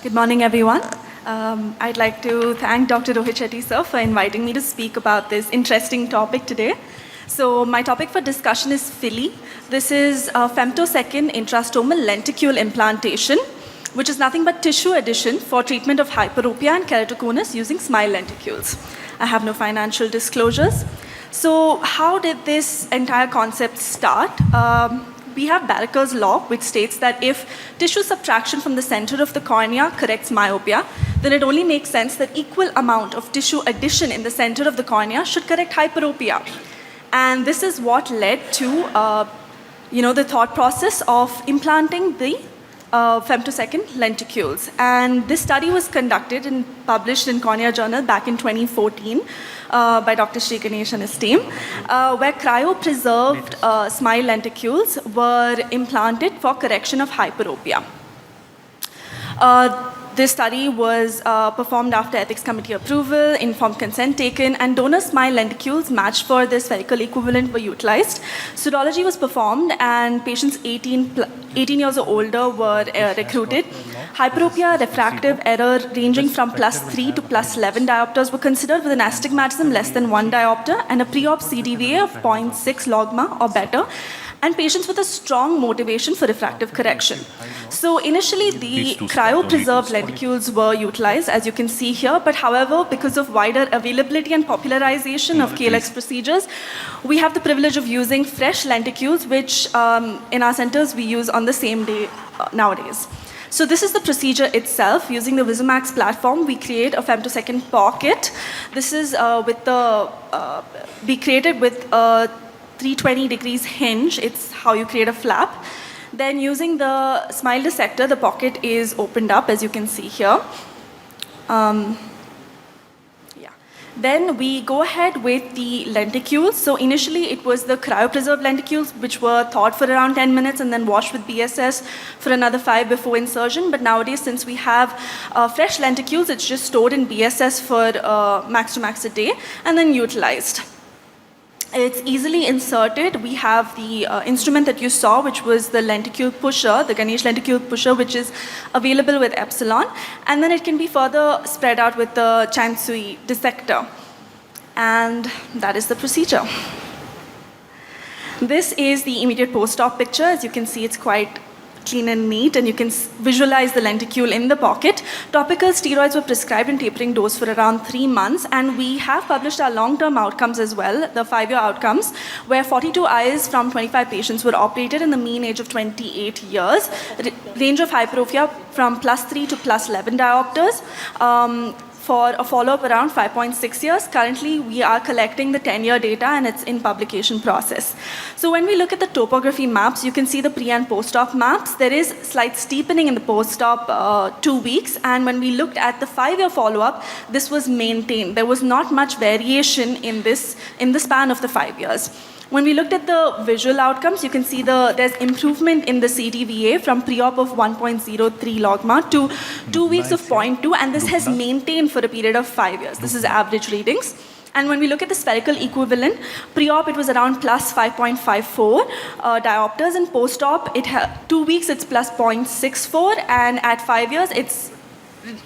Good morning, everyone. I'd like to thank Dr. Rohit Shetty, sir, for inviting me to speak about this interesting topic today. So my topic for discussion is FILI. This is femtosecond intrastomal lenticule implantation, which is nothing but tissue addition for treatment of hyperopia and keratoconus using SMILE lenticules. I have no financial disclosures. So how did this entire concept start? We have Barker's law, which states that if tissue subtraction from the center of the cornea corrects myopia, then it only makes sense that equal amount of tissue addition in the center of the cornea should correct hyperopia. And this is what led to the thought process of implanting the femtosecond lenticules. And this study was conducted and published in Cornea Journal back in 2014 by Dr. Sri Ganesh and his team, where cryopreserved SMILE lenticules were implanted for correction of hyperopia. This study was performed after ethics committee approval, informed consent taken, and donor SMILE lenticules matched for this spherical equivalent were utilized. Serology was performed, and patients 18 years or older were recruited. Hyperopia refractive error ranging from +3 to +11 diopters were considered with an astigmatism less than 1 diopter and a pre-op CDVA of 0.6 logma or better, and patients with a strong motivation for refractive correction. So initially, the cryopreserved lenticules were utilized, as you can see here, but however, because of wider availability and popularization of KLX procedures, we have the privilege of using fresh lenticules, which in our centers we use on the same day nowadays. So this is the procedure itself. Using the Visumax platform, we create a femtosecond pocket. This is we created with a 320 degrees hinge. It's how you create a flap. Then using the SMILE dissector, the pocket is opened up, as you can see here. Then we go ahead with the lenticules. So initially it was the cryopreserved lenticules, which were thawed for around 10 minutes and then washed with BSS for another 5 before insertion. But nowadays, since we have fresh lenticules, it's just stored in BSS for max to max a day and then utilized. It's easily inserted. We have the instrument that you saw, which was the lenticule pusher, the Ganesh lenticule pusher, which is available with Epsilon. And then it can be further spread out with the Chansui dissector. And that is the procedure. This is the immediate post-op picture. As you can see, it's quite clean and neat, and you can visualize the lenticule in the pocket. Topical steroids were prescribed in tapering dose for around 3 months, and we have published our long-term outcomes as well, the 5-year outcomes, where 42 eyes from 25 patients were operated in the mean age of 28 years. Range of hyperopia from +3 to +11 diopters. For a follow-up around 5.6 years. Currently, we are collecting the 10-year data, and it's in publication process. So when we look at the topography maps, you can see the pre- and post-op maps. There is slight steepening in the post-op 2 weeks, and when we looked at the 5-year follow-up, this was maintained. There was not much variation in the span of the 5 years. When we looked at the visual outcomes, you can see there's improvement in the CDVA from pre-op of 1.03 logma to 2 weeks of 0.2, and this has maintained for a period of 5 years. This is average readings. And when we look at the spherical equivalent, pre-op it was around +5.54 diopters, and post-op 2 weeks it's +0.64, and at 5 years it's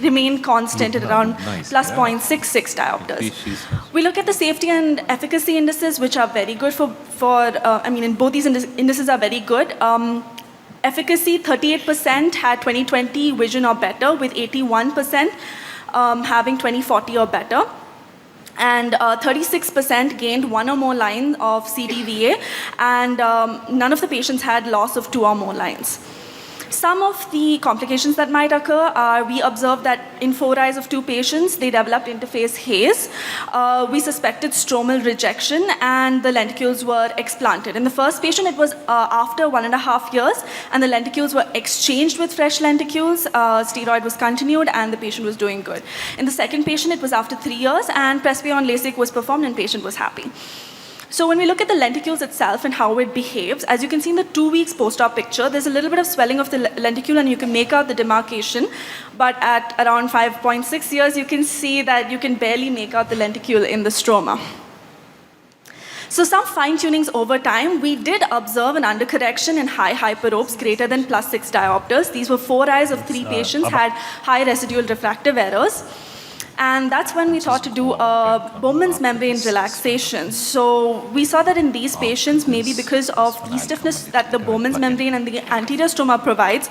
remain constant at around +0.66 diopters. We look at the safety and efficacy indices, which are very good in both these indices are very good. Efficacy, 38% had 20/20 vision or better, with 81% having 20/40 or better. And 36% gained 1 or more lines of CDVA, and none of the patients had loss of 2 or more lines. Some of the complications that might occur are, we observed that in 4 eyes of 2 patients, they developed interface haze. We suspected stromal rejection, and the lenticules were explanted. In the first patient, it was after 1.5 years, and the lenticules were exchanged with fresh lenticules. Steroid was continued, and the patient was doing good. In the second patient, it was after 3 years, and Presbyopic LASIK was performed, and patient was happy. So when we look at the lenticules itself and how it behaves, as you can see in the 2 weeks post-op picture, there's a little bit of swelling of the lenticule, and you can make out the demarcation. But at around 5.6 years, you can see that you can barely make out the lenticule in the stroma. So some fine-tunings over time, we did observe an undercorrection in high hyperopes greater than +6 diopters. These were 4 eyes of 3 patients had high residual refractive errors. And that's when we thought to do a Bowman's membrane relaxation. So we saw that in these patients, maybe because of the stiffness that the Bowman's membrane and the anterior stroma provides,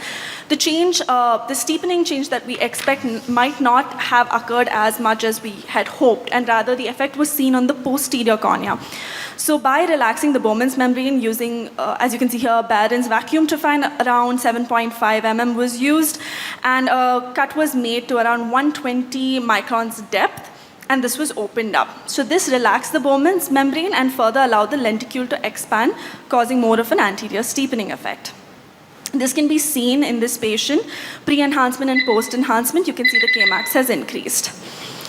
the change, the steepening change that we expect might not have occurred as much as we had hoped, and rather the effect was seen on the posterior cornea. So by relaxing the Bowman's membrane using, as you can see here, Barron's vacuum trephine around 7.5 mm was used, and a cut was made to around 120 microns depth, and this was opened up. So this relaxed the Bowman's membrane and further allowed the lenticule to expand, causing more of an anterior steepening effect. This can be seen in this patient. Pre-enhancement and post-enhancement, you can see the Kmax has increased.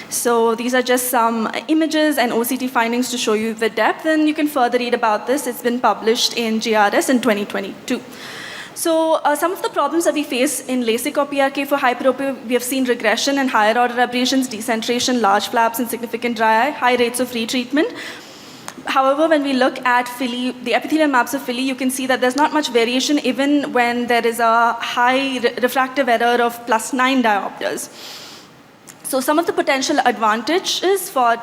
So these are just some images and OCT findings to show you the depth, and you can further read about this. It's been published in GRS in 2022. So some of the problems that we face in LASIK or PRK for hyperopia, we have seen regression and higher order aberrations, decentration, large flaps, and significant dry eye, high rates of retreatment. However, when we look at FILI, the epithelial maps of FILI, you can see that there's not much variation even when there is a high refractive error of +9 diopters. So some of the potential advantages for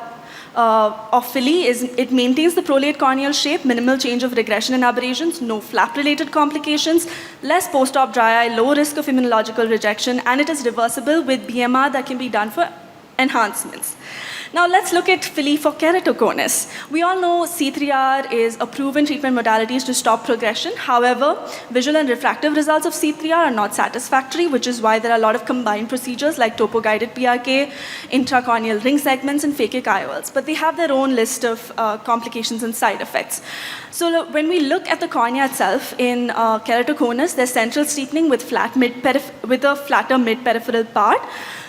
of FILI is it maintains the prolate corneal shape, minimal change of regression and aberrations, no flap-related complications, less post-op dry eye, low risk of immunological rejection, and it is reversible with BMR that can be done for enhancements. Now let's look at FILI for keratoconus. We all know C3R is a proven treatment modality to stop progression. However, visual and refractive results of C3R are not satisfactory, which is why there are a lot of combined procedures like topo-guided PRK, intracorneal ring segments, and phakic IOLs. But they have their own list of complications and side effects. So when we look at the cornea itself in keratoconus, there's central steepening with a flatter mid-peripheral part.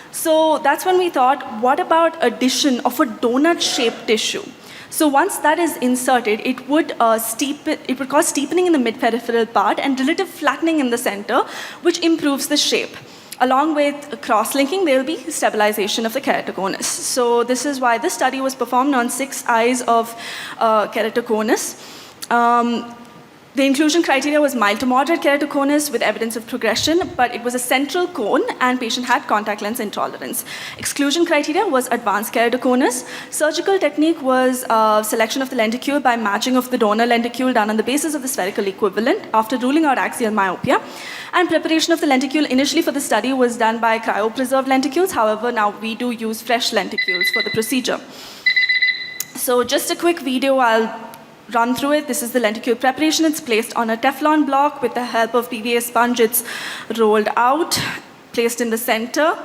So that's when we thought, what about addition of a donut-shaped tissue? So once that is inserted, it would cause steepening in the mid-peripheral part and relative flattening in the center, which improves the shape. Along with cross-linking, there will be stabilization of the keratoconus. So this is why this study was performed on 6 eyes of keratoconus. The inclusion criteria was mild to moderate keratoconus with evidence of progression, but it was a central cone and patient had contact lens intolerance. Exclusion criteria was advanced keratoconus. Surgical technique was selection of the lenticule by matching of the donor lenticule done on the basis of the spherical equivalent after ruling out axial myopia. And preparation of the lenticule initially for the study was done by cryopreserved lenticules. However, now we do use fresh lenticules for the procedure. So just a quick video, I'll run through it. This is the lenticule preparation. It's placed on a Teflon block. With the help of PVA sponge, it's rolled out, placed in the center,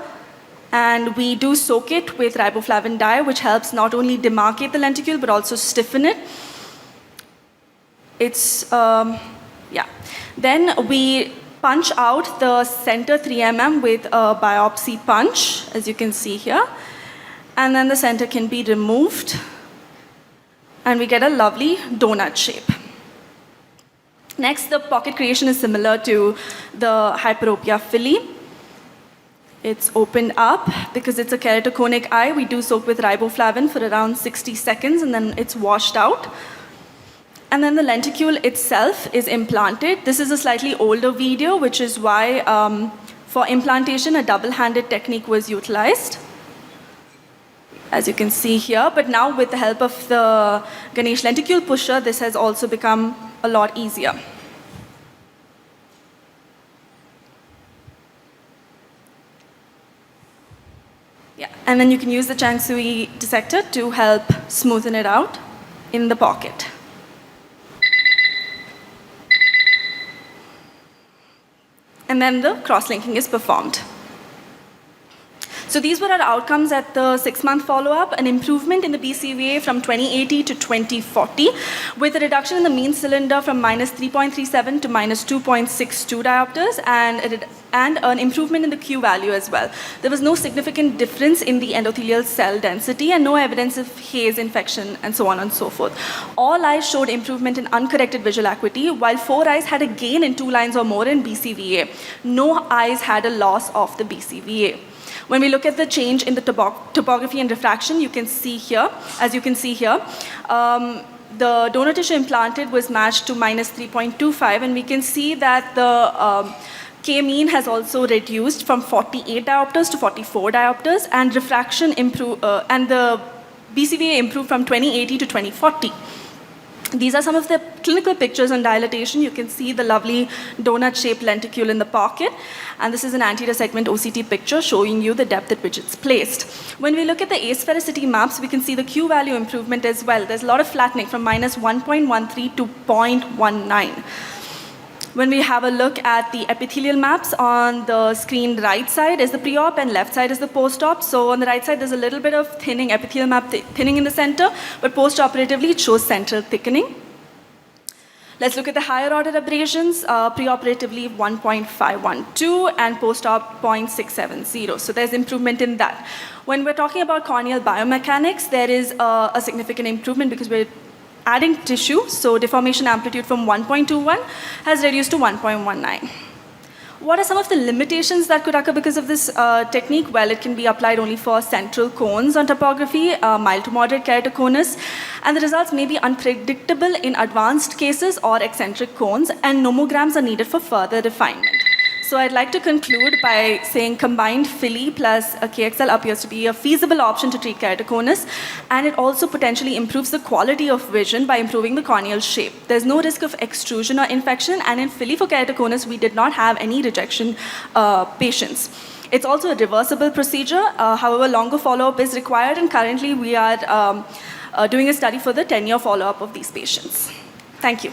and we do soak it with riboflavin dye, which helps not only demarcate the lenticule, but also stiffen it. Then we punch out the center 3 mm with a biopsy punch, as you can see here, and then the center can be removed, and we get a lovely donut shape. Next, the pocket creation is similar to the hyperopia FILI. It's opened up. Because it's a keratoconic eye, we do soak with riboflavin for around 60 seconds, and then it's washed out. And then the lenticule itself is implanted. This is a slightly older video, which is why for implantation, a double-handed technique was utilized, as you can see here. But now with the help of the Ganesh lenticule pusher, this has also become a lot easier. Yeah, and then you can use the Chang Sui dissector to help smoothen it out in the pocket. And then the cross-linking is performed. So these were our outcomes at the 6-month follow-up, an improvement in the BCVA from 2080 to 2040, with a reduction in the mean cylinder from -3.37 to -2.62 diopters, and an improvement in the Q value as well. There was no significant difference in the endothelial cell density and no evidence of haze infection and so on and so forth. All eyes showed improvement in uncorrected visual acuity, while 4 eyes had a gain in 2 lines or more in BCVA. No eyes had a loss of the BCVA. When we look at the change in the topography and refraction, you can see here, as you can see here, the donor tissue implanted was matched to minus 3.25, and we can see that the K-mean has also reduced from 48 diopters to 44 diopters, and refraction improved, and the BCVA improved from 2080 to 2040. These are some of the clinical pictures on dilatation. You can see the lovely donut-shaped lenticule in the pocket. And this is an anterior segment OCT picture showing you the depth at which it's placed. When we look at the asphericity maps, we can see the Q value improvement as well. There's a lot of flattening from minus 1.13 to 0.19. When we have a look at the epithelial maps, on the screen right side is the pre-op and left side is the post-op. So on the right side, there's a little bit of thinning, epithelial map thinning in the center, but post-operatively it shows central thickening. Let's look at the higher order abrasions, pre-operatively 1.512 and post-op 0.670. So there's improvement in that. When we're talking about corneal biomechanics, there is a significant improvement because we're adding tissue, so deformation amplitude from 1.21 has reduced to 1.19. What are some of the limitations that could occur because of this technique? Well, it can be applied only for central cones on topography, mild to moderate keratoconus, and the results may be unpredictable in advanced cases or eccentric cones, and nomograms are needed for further refinement. So I'd like to conclude by saying combined FILI plus a KXL appears to be a feasible option to treat keratoconus, and it also potentially improves the quality of vision by improving the corneal shape. There's no risk of extrusion or infection, and in FILI for keratoconus, we did not have any rejection patients. It's also a reversible procedure. However, longer follow-up is required, and currently we are doing a study for the 10-year follow-up of these patients. Thank you.